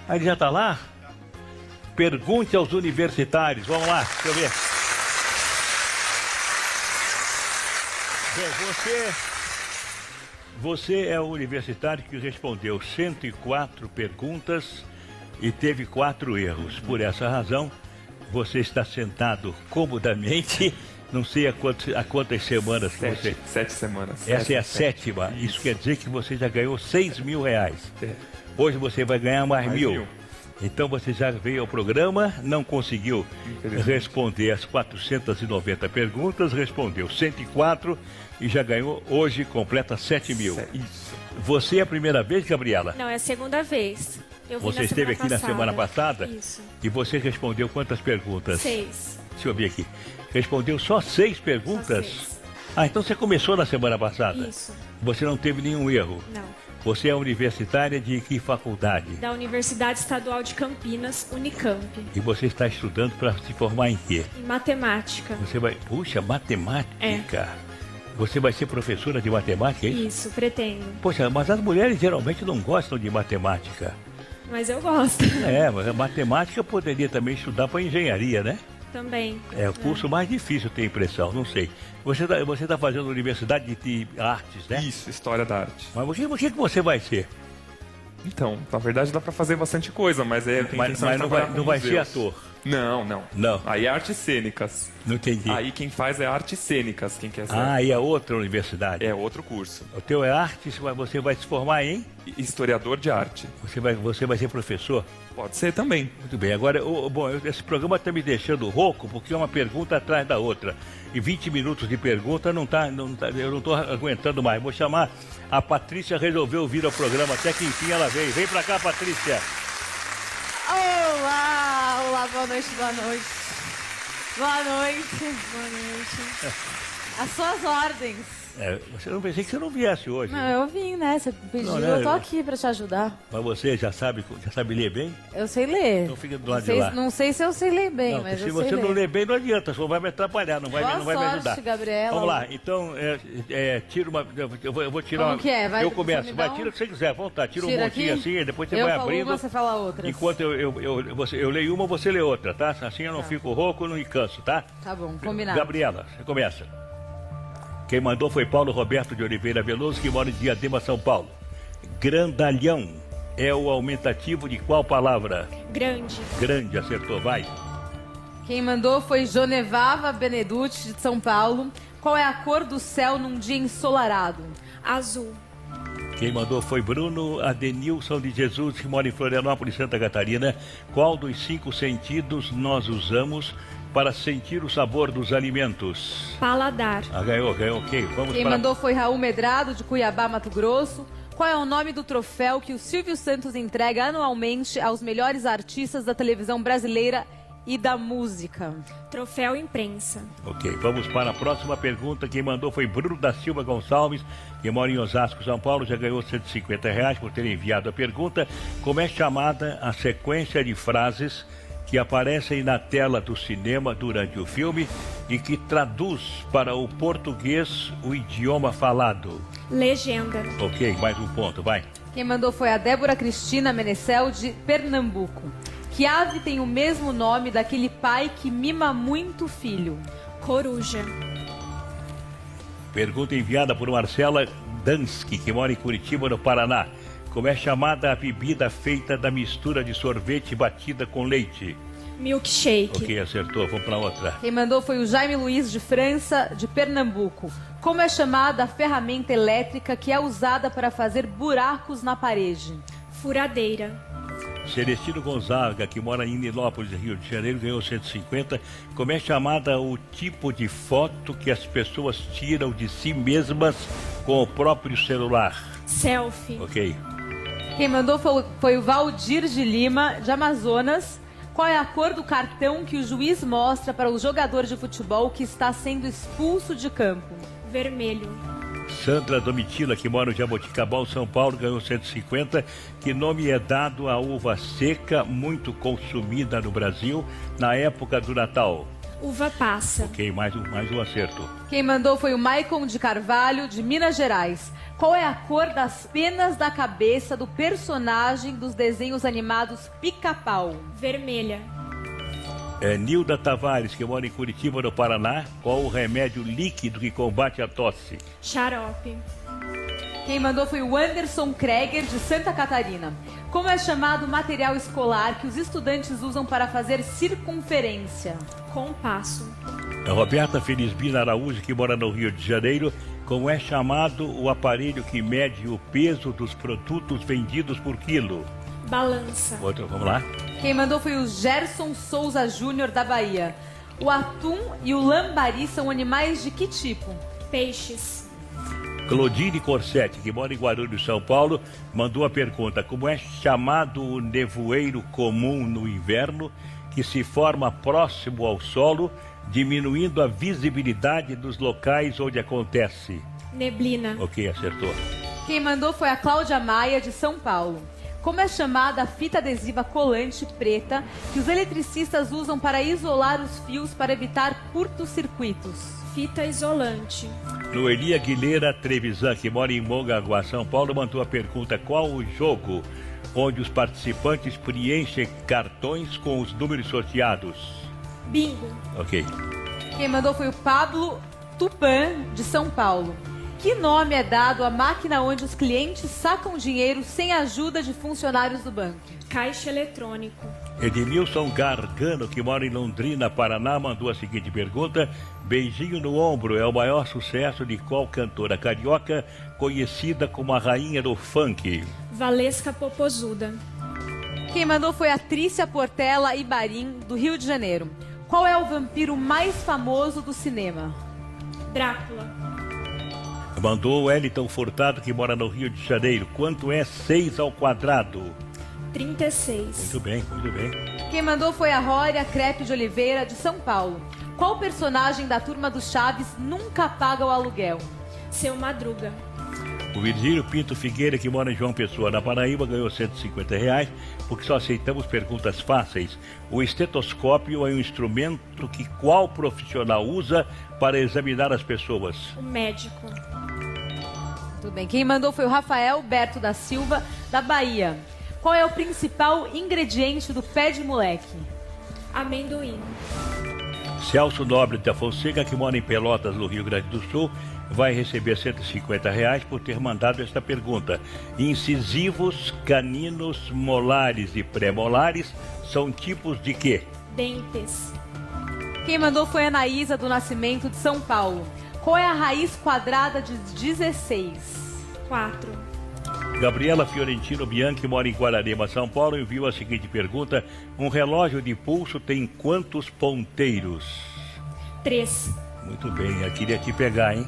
Aí ele já está lá? Pergunte aos universitários. Vamos lá, deixa eu ver. Bem, você é o universitário que respondeu 104 perguntas e teve 4 erros. Por essa razão, você está sentado comodamente. Não sei há quantas semanas que você... 7 semanas. Essa é a 7ª. Isso quer dizer que você já ganhou R$6.000. Hoje você vai ganhar mais 1.000. Então você já veio ao programa, não conseguiu responder as 490 perguntas, respondeu 104 e já ganhou, hoje completa 7.000. Isso. Você é a primeira vez, Gabriela? Não, é a segunda vez. Eu vim Você esteve aqui na semana passada? Isso. E você respondeu quantas perguntas? 6. Deixa eu ver aqui. Respondeu só 6 perguntas? Só 6. Ah, então você começou na semana passada? Isso. Você não teve nenhum erro? Não. Você é universitária de que faculdade? Da Universidade Estadual de Campinas, Unicamp. E você está estudando para se formar em quê? Em matemática. Você vai... Puxa, matemática. É. Você vai ser professora de matemática, é isso? Isso, pretendo. Poxa, mas as mulheres geralmente não gostam de matemática. Mas eu gosto. É, mas a matemática poderia também estudar para engenharia, né? Também. É o curso mais difícil, tenho impressão, não sei. Você tá fazendo Universidade de Artes, né? Isso, História da Arte. Mas o que você vai ser? Então, na verdade dá pra fazer bastante coisa, mas Mas não vai ser ator. Não. Não. Aí é artes cênicas. Não entendi. Aí quem faz é artes cênicas, quem quer ser. Ah, aí é outra universidade. É outro curso. O teu é artes, você vai se formar em? Historiador de arte. Você vai ser professor? Pode ser também. Muito bem. Agora, esse programa está me deixando rouco, porque é uma pergunta atrás da outra. E 20 minutos de pergunta eu não estou aguentando mais. Vou chamar a Patrícia, resolveu vir ao programa, até que enfim ela veio. Vem pra cá, Patrícia. Olá, boa noite. Boa noite. As suas ordens. Eu não pensei que você não viesse hoje. Não, eu vim, né? Você pediu, né? eu tô aqui pra te ajudar. Mas você já sabe ler bem? Eu sei ler. Então fica do lado de lá. Não sei se eu sei ler bem, Não, mas se eu você sei não ler. ler bem, não adianta, só vai me atrapalhar, não vai me sorte, ajudar. Gabriela. Vamos lá, então, tira uma... Eu vou tirar Como que é? eu começo, tira o que você quiser, vontade, tira um montinho aqui? assim, e depois você eu vai falo abrindo. uma, você fala outra. Enquanto eu leio uma, você lê outra, tá? Assim eu não fico rouco, não me canso, tá? Tá bom, combinado. Gabriela, você começa. Quem mandou foi Paulo Roberto de Oliveira Veloso, que mora em Diadema, São Paulo. Grandalhão é o aumentativo de qual palavra? Grande. Grande, acertou, vai. Quem mandou foi Jonevava Benedutti, de São Paulo. Qual é a cor do céu num dia ensolarado? Azul. Quem mandou foi Bruno Adenilson de Jesus, que mora em Florianópolis, Santa Catarina. Qual dos 5 sentidos nós usamos para sentir o sabor dos alimentos? Paladar. Ganhou, ok. Quem mandou foi Raul Medrado, de Cuiabá, Mato Grosso. Qual é o nome do troféu que o Silvio Santos entrega anualmente aos melhores artistas da televisão brasileira e da música? Troféu Imprensa. Ok, vamos para a próxima pergunta. Quem mandou foi Bruno da Silva Gonçalves, que mora em Osasco, São Paulo. Já ganhou R$150 por ter enviado a pergunta. Como é chamada a sequência de frases que aparecem na tela do cinema durante o filme e que traduz para o português o idioma falado? Legenda. Ok, mais um ponto, vai. Quem mandou foi a Débora Cristina Menecel, de Pernambuco. Que ave tem o mesmo nome daquele pai que mima muito o filho? Coruja. Pergunta enviada por Marcela Dansky, que mora em Curitiba, no Paraná. Como é chamada a bebida feita da mistura de sorvete batida com leite? Milkshake. Ok, acertou. Vamos para outra. Quem mandou foi o Jaime Luiz, de França, de Pernambuco. Como é chamada a ferramenta elétrica que é usada para fazer buracos na parede? Furadeira. Celestino Gonzaga, que mora em Nilópolis, Rio de Janeiro, ganhou 150. Como é chamada o tipo de foto que as pessoas tiram de si mesmas com o próprio celular? Selfie. Ok. Quem mandou foi o Valdir de Lima, de Amazonas. Qual é a cor do cartão que o juiz mostra para o jogador de futebol que está sendo expulso de campo? Vermelho. Sandra Domitila, que mora no Jaboticabal, São Paulo, ganhou 150. Que nome é dado à uva seca, muito consumida no Brasil, na época do Natal? Uva passa. Ok, mais um acerto. Quem mandou foi o Maicon de Carvalho, de Minas Gerais. Qual é a cor das penas da cabeça do personagem dos desenhos animados Pica-Pau? Vermelha. Nilda Tavares, que mora em Curitiba, no Paraná. Qual o remédio líquido que combate a tosse? Xarope. Quem mandou foi o Anderson Kreger, de Santa Catarina. Como é chamado o material escolar que os estudantes usam para fazer circunferência? Compasso. Roberta Felizbina Araújo, que mora no Rio de Janeiro. Como é chamado o aparelho que mede o peso dos produtos vendidos por quilo? Balança. Outro, vamos lá. Quem mandou foi o Gerson Souza Júnior, da Bahia. O atum e o lambari são animais de que tipo? Peixes. Claudine Corsetti, que mora em Guarulhos, São Paulo, mandou a pergunta: como é chamado o nevoeiro comum no inverno que se forma próximo ao solo, diminuindo a visibilidade dos locais onde acontece? Neblina. Ok, acertou. Quem mandou foi a Cláudia Maia, de São Paulo. Como é chamada a fita adesiva colante preta que os eletricistas usam para isolar os fios para evitar curtos-circuitos? Fita isolante. Noeli Aguilera Trevisan, que mora em Mongaguá, São Paulo, mandou a pergunta: qual o jogo onde os participantes preenchem cartões com os números sorteados? Bingo. Ok. Quem mandou foi o Pablo Tupan, de São Paulo. Que nome é dado à máquina onde os clientes sacam dinheiro sem a ajuda de funcionários do banco? Caixa eletrônico. Edmilson Gargano, que mora em Londrina, Paraná, mandou a seguinte pergunta: Beijinho no Ombro é o maior sucesso de qual cantora carioca conhecida como a rainha do funk? Valesca Popozuda. Quem mandou foi a Trícia Portela Ibarim, do Rio de Janeiro. Qual é o vampiro mais famoso do cinema? Drácula. Mandou o Wellington Furtado, que mora no Rio de Janeiro. Quanto é 6 ao quadrado? 36. Muito bem, muito bem. Quem mandou foi a Rória Crepe de Oliveira, de São Paulo. Qual personagem da Turma dos Chaves nunca paga o aluguel? Seu Madruga. O Virgílio Pinto Figueira, que mora em João Pessoa, na Paraíba, ganhou R$150, porque só aceitamos perguntas fáceis. O estetoscópio é um instrumento que qual profissional usa para examinar as pessoas? O médico. Tudo bem. Quem mandou foi o Rafael Berto da Silva, da Bahia. Qual é o principal ingrediente do pé de moleque? Amendoim. Celso Nobre da Fonseca, que mora em Pelotas, no Rio Grande do Sul, vai receber R$150 por ter mandado esta pergunta. Incisivos, caninos, molares e pré-molares são tipos de quê? Dentes. Quem mandou foi a Anaísa do Nascimento, de São Paulo. Qual é a raiz quadrada de 16? 4. Gabriela Fiorentino Bianchi, mora em Guararema, São Paulo, enviou a seguinte pergunta: um relógio de pulso tem quantos ponteiros? 3. Muito bem, eu queria te pegar, hein?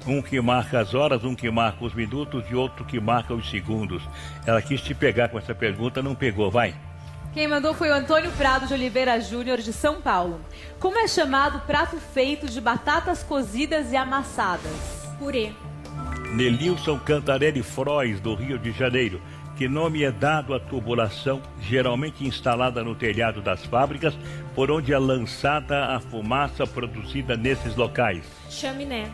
Um que marca as horas, um que marca os minutos e outro que marca os segundos. Ela quis te pegar com essa pergunta, não pegou, vai. Quem mandou foi o Antônio Prado de Oliveira Júnior, de São Paulo. Como é chamado o prato feito de batatas cozidas e amassadas? Purê. Nelilson Cantarelli Frois, do Rio de Janeiro. Que nome é dado à tubulação, geralmente instalada no telhado das fábricas, por onde é lançada a fumaça produzida nesses locais? Chaminé.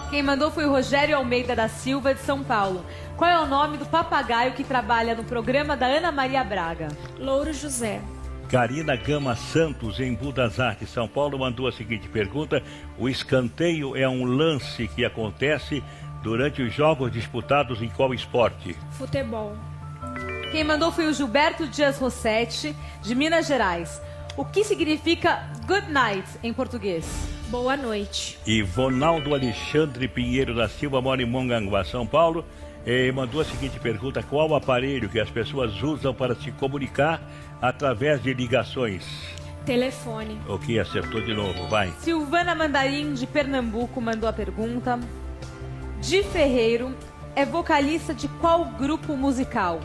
Quem mandou foi o Rogério Almeida da Silva, de São Paulo. Qual é o nome do papagaio que trabalha no programa da Ana Maria Braga? Louro José. Karina Gama Santos, em Budas Artes, São Paulo, mandou a seguinte pergunta: o escanteio é um lance que acontece durante os jogos disputados em qual esporte? Futebol. Quem mandou foi o Gilberto Dias Rossetti, de Minas Gerais. O que significa good night em português? Boa noite. E Ronaldo Alexandre Pinheiro da Silva, mora em Mongaguá, São Paulo, mandou a seguinte pergunta: qual o aparelho que as pessoas usam para se comunicar através de ligações? Telefone. Ok, acertou de novo, vai. Silvana Mandarim, de Pernambuco, mandou a pergunta. Di Ferreiro é vocalista de qual grupo musical?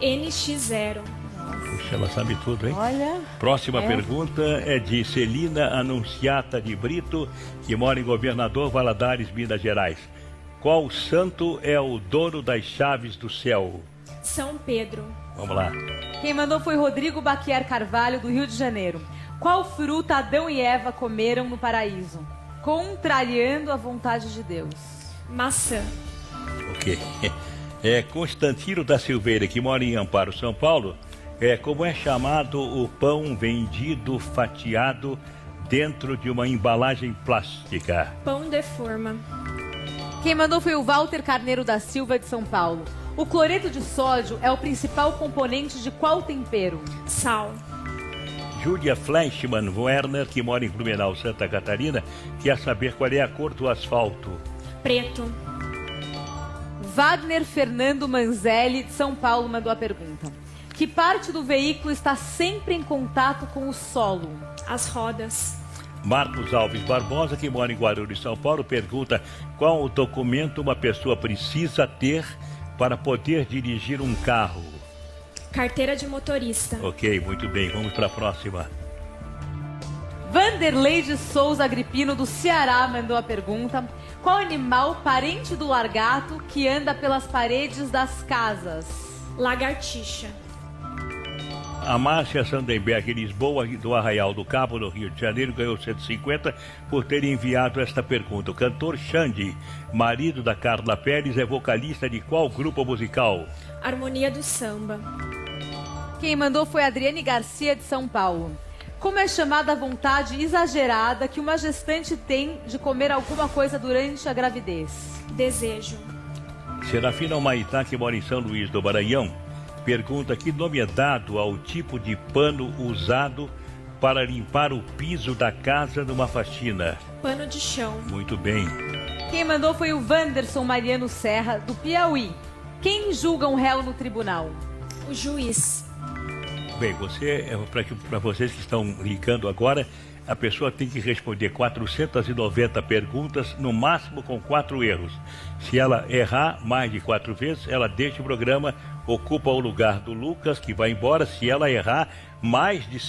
NX0. Puxa, ela sabe tudo, hein? Olha. Próxima pergunta é de Celina Anunciata de Brito, que mora em Governador Valadares, Minas Gerais. Qual santo é o dono das chaves do céu? São Pedro. Vamos lá. Quem mandou foi Rodrigo Baquier Carvalho, do Rio de Janeiro. Qual fruta Adão e Eva comeram no paraíso, contrariando a vontade de Deus? Maçã. Ok. Constantino da Silveira, que mora em Amparo, São Paulo. Como é chamado o pão vendido fatiado dentro de uma embalagem plástica? Pão de forma. Quem mandou foi o Walter Carneiro da Silva, de São Paulo. O cloreto de sódio é o principal componente de qual tempero? Sal. Júlia Fleischmann Werner, que mora em Blumenau, Santa Catarina, quer saber qual é a cor do asfalto. Preto. Wagner Fernando Manzelli, de São Paulo, mandou a pergunta. Que parte do veículo está sempre em contato com o solo? As rodas. Marcos Alves Barbosa, que mora em Guarulhos, São Paulo, pergunta qual o documento uma pessoa precisa ter para poder dirigir um carro. Carteira de motorista. Ok, muito bem. Vamos para a próxima. Vanderlei de Souza Agripino, do Ceará, mandou a pergunta. Qual animal parente do largato que anda pelas paredes das casas? Lagartixa. A Márcia Sandenberg Lisboa, do Arraial do Cabo, no Rio de Janeiro, ganhou 150 por ter enviado esta pergunta. O cantor Xande, marido da Carla Pérez, é vocalista de qual grupo musical? Harmonia do samba. Quem mandou foi Adriane Garcia, de São Paulo. Como é chamada a vontade exagerada que uma gestante tem de comer alguma coisa durante a gravidez? Desejo. Serafina Humaitá, que mora em São Luís do Maranhão, pergunta que nome é dado ao tipo de pano usado para limpar o piso da casa numa faxina. Pano de chão. Muito bem. Quem mandou foi o Wanderson Mariano Serra, do Piauí. Quem julga um réu no tribunal? O juiz. Bem, para vocês que estão ligando agora, a pessoa tem que responder 490 perguntas, no máximo com 4 erros. Se ela errar mais de 4 vezes, ela deixa o programa, ocupa o lugar do Lucas, que vai embora. Se ela errar mais de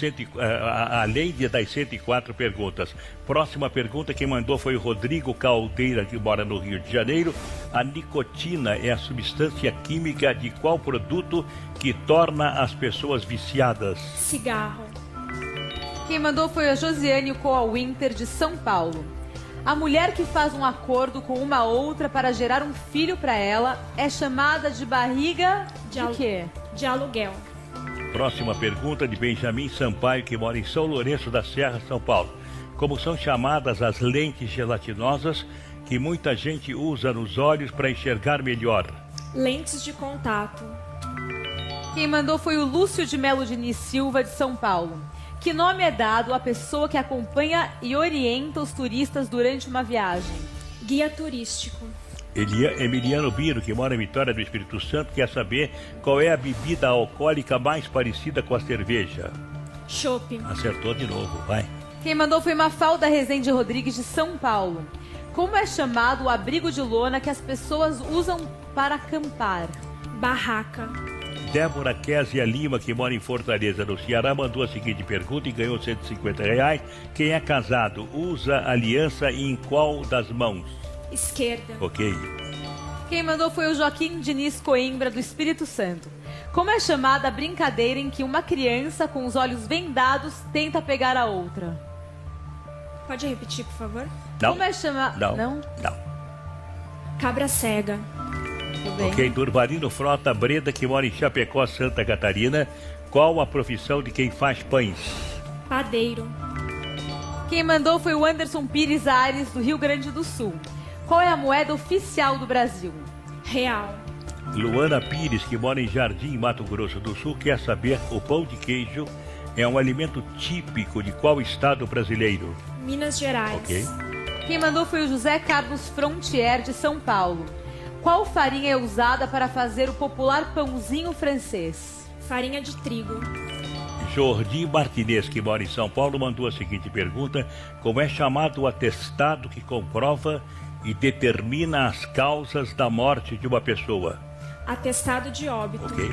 além das 104 perguntas. Próxima pergunta, quem mandou foi o Rodrigo Caldeira, que mora no Rio de Janeiro. A nicotina é a substância química de qual produto que torna as pessoas viciadas? Cigarro. Quem mandou foi a Josiane Coa Winter, de São Paulo. A mulher que faz um acordo com uma outra para gerar um filho para ela é chamada de barriga de quê? De aluguel. Próxima pergunta, de Benjamin Sampaio, que mora em São Lourenço da Serra, São Paulo. Como são chamadas as lentes gelatinosas que muita gente usa nos olhos para enxergar melhor? Lentes de contato. Quem mandou foi o Lúcio de Melo Diniz Silva, de São Paulo. Que nome é dado à pessoa que acompanha e orienta os turistas durante uma viagem? Guia turístico. Emiliano Biro, que mora em Vitória do Espírito Santo, quer saber qual é a bebida alcoólica mais parecida com a cerveja. Chopp. Acertou de novo, vai. Quem mandou foi Mafalda Rezende Rodrigues, de São Paulo. Como é chamado o abrigo de lona que as pessoas usam para acampar? Barraca. Débora Késia Lima, que mora em Fortaleza, no Ceará, mandou a seguinte pergunta e ganhou R$150. Quem é casado usa aliança em qual das mãos? Esquerda. Ok. Quem mandou foi o Joaquim Diniz Coimbra, do Espírito Santo. Como é chamada a brincadeira em que uma criança com os olhos vendados tenta pegar a outra? Pode repetir, por favor? Não. Como é chamada... Não. Cabra cega. Tudo bem. Ok, Durvalino Frota Breda, que mora em Chapecó, Santa Catarina. Qual a profissão de quem faz pães? Padeiro. Quem mandou foi o Anderson Pires Ares, do Rio Grande do Sul. Qual é a moeda oficial do Brasil? Real. Luana Pires, que mora em Jardim, Mato Grosso do Sul, quer saber o pão de queijo é um alimento típico de qual estado brasileiro? Minas Gerais. Ok. Quem mandou foi o José Carlos Frontier, de São Paulo. Qual farinha é usada para fazer o popular pãozinho francês? Farinha de trigo. Jordi Martinez, que mora em São Paulo, mandou a seguinte pergunta: como é chamado o atestado que comprova e determina as causas da morte de uma pessoa? Atestado de óbito. Ok.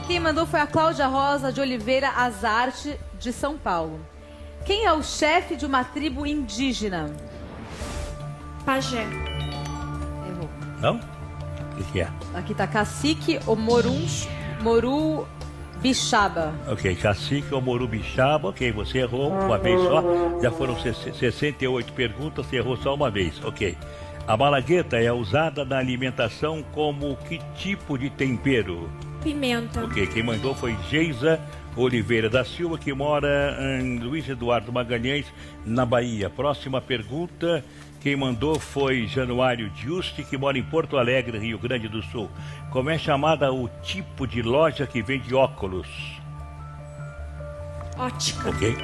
Quem mandou foi a Cláudia Rosa de Oliveira Azarte, de São Paulo. Quem é o chefe de uma tribo indígena? Pajé. Errou. Não? O que é? Aqui tá cacique ou moru Bixaba. Ok, cacique ou morubixaba, ok, você errou uma vez só, já foram 68 perguntas, você errou só uma vez, ok. A malagueta é usada na alimentação como que tipo de tempero? Pimenta. Ok, quem mandou foi Geisa Oliveira da Silva, que mora em Luiz Eduardo Magalhães, na Bahia. Próxima pergunta, quem mandou foi Januário Giusti, que mora em Porto Alegre, Rio Grande do Sul. Como é chamada o tipo de loja que vende óculos? Ótica. Ok.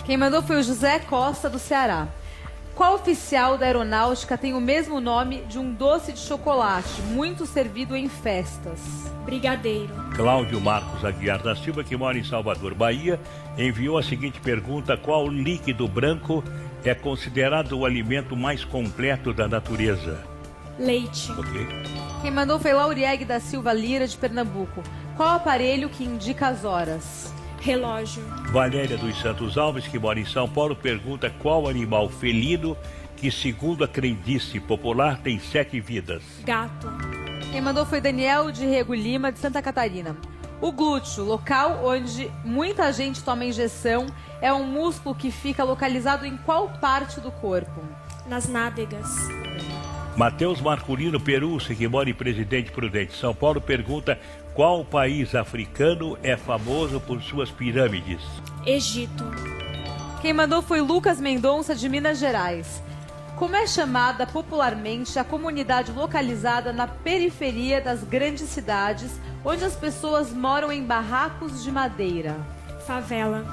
Quem mandou foi o José Costa, do Ceará. Qual oficial da aeronáutica tem o mesmo nome de um doce de chocolate, muito servido em festas? Brigadeiro. Cláudio Marcos Aguiar da Silva, que mora em Salvador, Bahia, enviou a seguinte pergunta: qual líquido branco é considerado o alimento mais completo da natureza? Leite. Ok. Quem mandou foi Laurieg da Silva Lira, de Pernambuco. Qual aparelho que indica as horas? Relógio. Valéria dos Santos Alves, que mora em São Paulo, pergunta qual animal felino que, segundo a crendice popular, tem 7 vidas. Gato. Quem mandou foi Daniel de Rego Lima, de Santa Catarina. O glúteo, local onde muita gente toma injeção, é um músculo que fica localizado em qual parte do corpo? Nas nádegas. Matheus Marculino Perucci, que mora em Presidente Prudente, São Paulo, pergunta qual país africano é famoso por suas pirâmides? Egito. Quem mandou foi Lucas Mendonça, de Minas Gerais. Como é chamada popularmente a comunidade localizada na periferia das grandes cidades, onde as pessoas moram em barracos de madeira? Favela.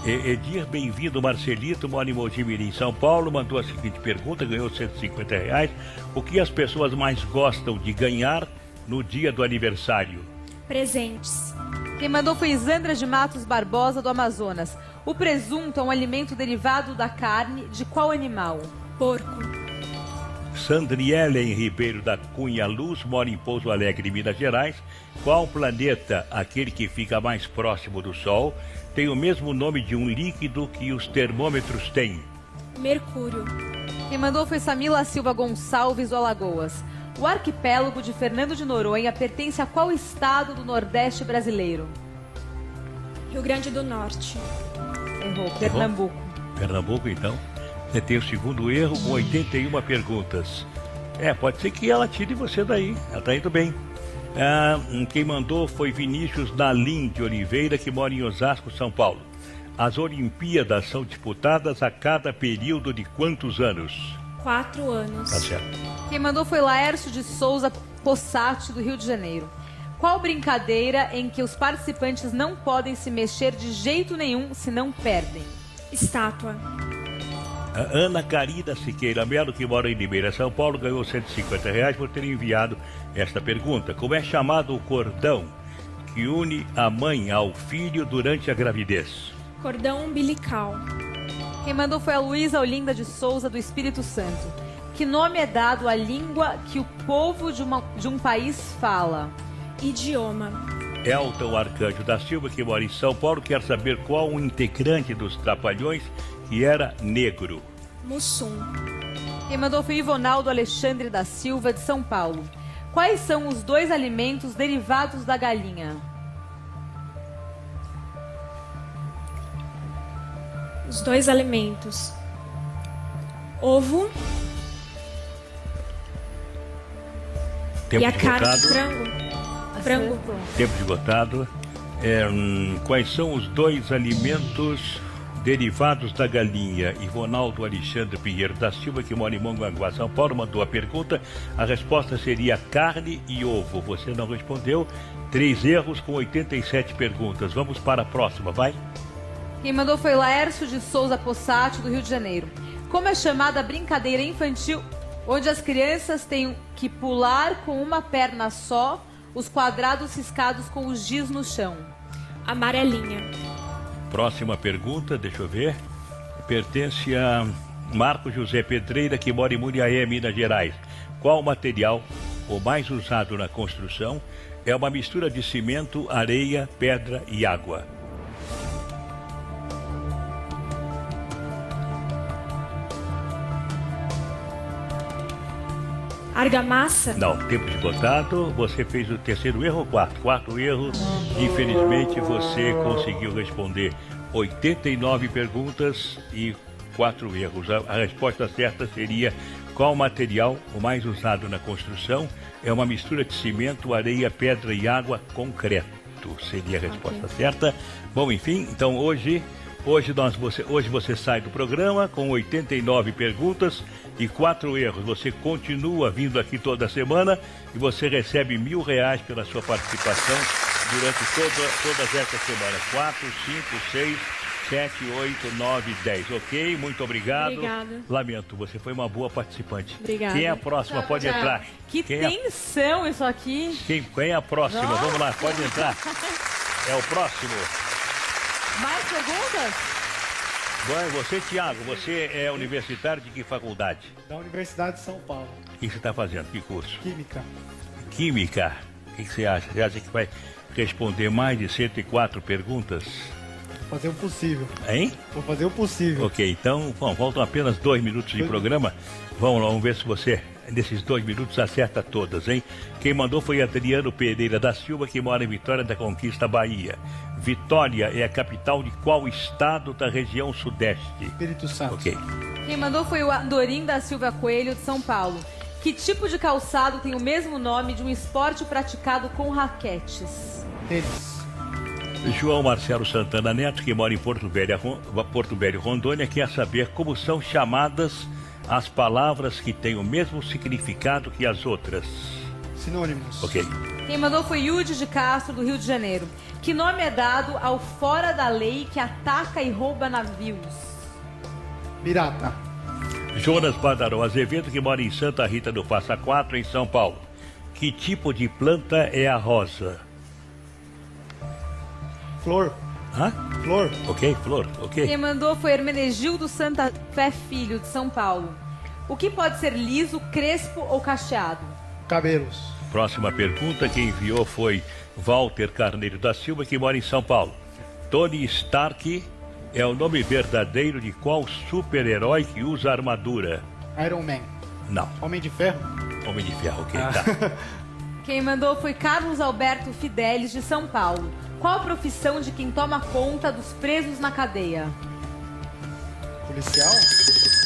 Edir Bem-vindo Marcelito, mora em Mojimirim, São Paulo, mandou a seguinte pergunta, ganhou R$150. O que as pessoas mais gostam de ganhar no dia do aniversário? Presentes. Quem mandou foi Isandra de Matos Barbosa, do Amazonas. O presunto é um alimento derivado da carne de qual animal? Porco. Sandriele em Ribeiro da Cunha Luz, mora em Pouso Alegre, Minas Gerais. Qual planeta, aquele que fica mais próximo do Sol, tem o mesmo nome de um líquido que os termômetros têm? Mercúrio. Quem mandou foi Samila Silva Gonçalves, do Alagoas. O arquipélago de Fernando de Noronha pertence a qual estado do Nordeste brasileiro? Rio Grande do Norte. Errou, Pernambuco. Pernambuco, então. Você tem o segundo erro com 81 perguntas. Pode ser que ela tire você daí. Ela tá indo bem. Quem mandou foi Vinícius Dalim de Oliveira, que mora em Osasco, São Paulo. As Olimpíadas são disputadas a cada período de quantos anos? 4 anos. Tá certo. Quem mandou foi Laércio de Souza Possati, do Rio de Janeiro. Qual brincadeira em que os participantes não podem se mexer de jeito nenhum, senão perdem? Estátua. A Ana Carida Siqueira Melo, que mora em Limeira, São Paulo, ganhou R$150 por ter enviado esta pergunta. Como é chamado o cordão que une a mãe ao filho durante a gravidez? Cordão umbilical. Quem mandou foi a Luísa Olinda de Souza, do Espírito Santo. Que nome é dado à língua que o povo de um país fala? Idioma. Elton Arcanjo da Silva, que mora em São Paulo, quer saber qual um integrante dos Trapalhões que era negro. Mussum. Quem mandou foi Ivonaldo Alexandre da Silva, de São Paulo. Quais são os 2 alimentos derivados da galinha? Os 2 alimentos. Ovo Tempo e a carne de esgotado. frango. Frango. Tempo esgotado. Quais são os 2 alimentos derivados da galinha? Ivonaldo Alexandre Pinheiro da Silva, que mora em Mongaguá, São Paulo, mandou a pergunta. A resposta seria carne e ovo. Você não respondeu. 3 erros com 87 perguntas. Vamos para a próxima, vai? Quem mandou foi Laércio de Souza Possati, do Rio de Janeiro. Como é chamada a brincadeira infantil onde as crianças têm que pular com uma perna só, os quadrados riscados com os giz no chão? Amarelinha. Próxima pergunta, deixa eu ver. Pertence a Marco José Pedreira, que mora em Muriaé, Minas Gerais. Qual material, o mais usado na construção, é uma mistura de cimento, areia, pedra e água? Argamassa. Não, tempo esgotado. Você fez o terceiro erro ou quarto? Quarto erro. Infelizmente, você conseguiu responder 89 perguntas e 4 erros. A resposta certa seria: qual material o mais usado na construção? É uma mistura de cimento, areia, pedra e água, concreto. Seria a resposta certa. Bom, enfim, então hoje você sai do programa com 89 perguntas e 4 erros. Você continua vindo aqui toda semana e você recebe R$1.000 pela sua participação durante todas essas semanas. 4, 5, 6, 7, 8, 9, 10. Ok? Muito obrigado. Obrigada. Lamento, você foi uma boa participante. Obrigada. Quem é a próxima? Pode Tchau. entrar. Que tensão isso aqui. Quem é a próxima? Nossa. Vamos lá, pode entrar. É o próximo. Mais perguntas? Bom, você, Tiago, você é universitário de que faculdade? Da Universidade de São Paulo. O que você está fazendo? Que curso? Química. Química. O que você acha? Você acha que vai responder mais de 104 perguntas? Vou fazer o possível. Hein? Vou fazer o possível. Ok, então, bom, faltam apenas 2 minutos de programa. Vamos lá, vamos ver se você, nesses 2 minutos, acerta todas, hein? Quem mandou foi Adriano Pereira da Silva, que mora em Vitória da Conquista, Bahia. Vitória é a capital de qual estado da região sudeste? Espírito Santo. Ok. Quem mandou foi o Andorim da Silva Coelho, de São Paulo. Que tipo de calçado tem o mesmo nome de um esporte praticado com raquetes? Tênis. João Marcelo Santana Neto, que mora em Porto Velho, Rondônia, quer saber como são chamadas as palavras que têm o mesmo significado que as outras. Sinônimos. Ok. Quem mandou foi Yudi de Castro, do Rio de Janeiro. Que nome é dado ao fora da lei que ataca e rouba navios? Pirata. Jonas Badaró Azevedo, que mora em Santa Rita do Passa Quatro, em São Paulo. Que tipo de planta é a rosa? Flor. Hã? Flor. Ok, flor, ok. Quem mandou foi Hermenegildo Santa Fé Filho, de São Paulo. O que pode ser liso, crespo ou cacheado? Cabelos. Próxima pergunta, quem enviou foi Walter Carneiro da Silva, que mora em São Paulo. Tony Stark é o nome verdadeiro de qual super-herói que usa armadura? Iron Man. Não, Homem de Ferro. Homem de Ferro, ok, tá. Quem mandou foi Carlos Alberto Fidelis, de São Paulo. Qual a profissão de quem toma conta dos presos na cadeia? Policial.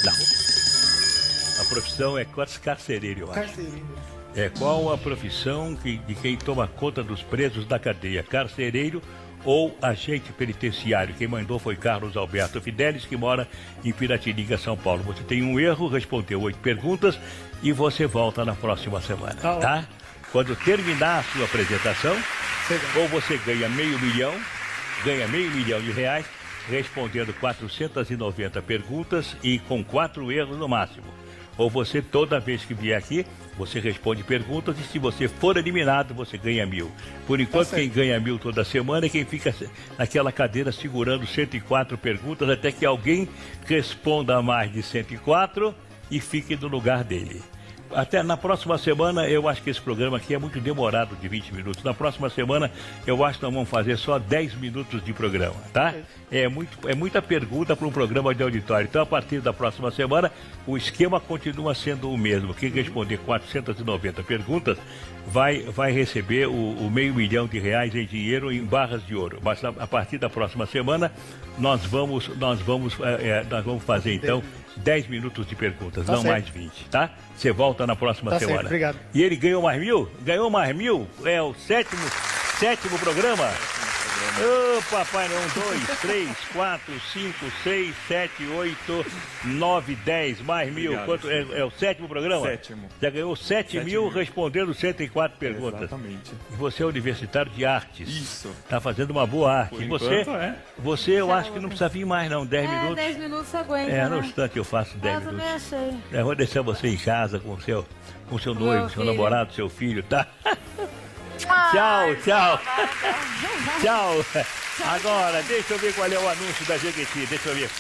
Não. A profissão é carcereiro, eu acho. Carcereiro. É qual a profissão de quem toma conta dos presos da cadeia? Carcereiro ou agente penitenciário? Quem mandou foi Carlos Alberto Fidelis, que mora em Piratininga, São Paulo. Você tem um erro, respondeu 8 perguntas e você volta na próxima semana, tá? Quando terminar a sua apresentação, ou você ganha R$500 mil, de reais, respondendo 490 perguntas e com 4 erros no máximo. Ou você, toda vez que vier aqui, você responde perguntas e se você for eliminado, você ganha 1.000. Por enquanto, quem ganha 1.000 toda semana é quem fica naquela cadeira segurando 104 perguntas até que alguém responda mais de 104 e fique no lugar dele. Até na próxima semana, eu acho que esse programa aqui é muito demorado, de 20 minutos. Na próxima semana, eu acho que nós vamos fazer só 10 minutos de programa, tá? É muita pergunta para um programa de auditório. Então, a partir da próxima semana, o esquema continua sendo o mesmo. Quem responder 490 perguntas vai receber o R$500 mil em dinheiro em barras de ouro. Mas a partir da próxima semana, nós vamos fazer, então, 10 minutos de perguntas, não mais 20, tá? Você volta na próxima semana. Certo, obrigado. E ele ganhou mais 1.000? Ganhou mais 1.000? É o sétimo programa? Ô, papai, não, 2, 3, 4, 5, 6, 7, 8, 9, 10, mais 1.000. Obrigado. Quanto, é o 7º programa? 7º. Já ganhou 7.000 respondendo 104 perguntas. Exatamente. E você é universitário de artes. Isso. Tá fazendo uma boa arte. Por E você, enquanto, é. Você, eu acho que não precisa vir mais, não. 10 minutos. 10 minutos aguenta, No né? instante eu faço 10 Eu minutos. também achei. Eu vou deixar você em casa com seu noivo, meu seu filho. namorado, seu filho, tá? Tchau, tchau. Tchau. Agora, deixa eu ver qual é o anúncio da Jequiti. Deixa eu ver.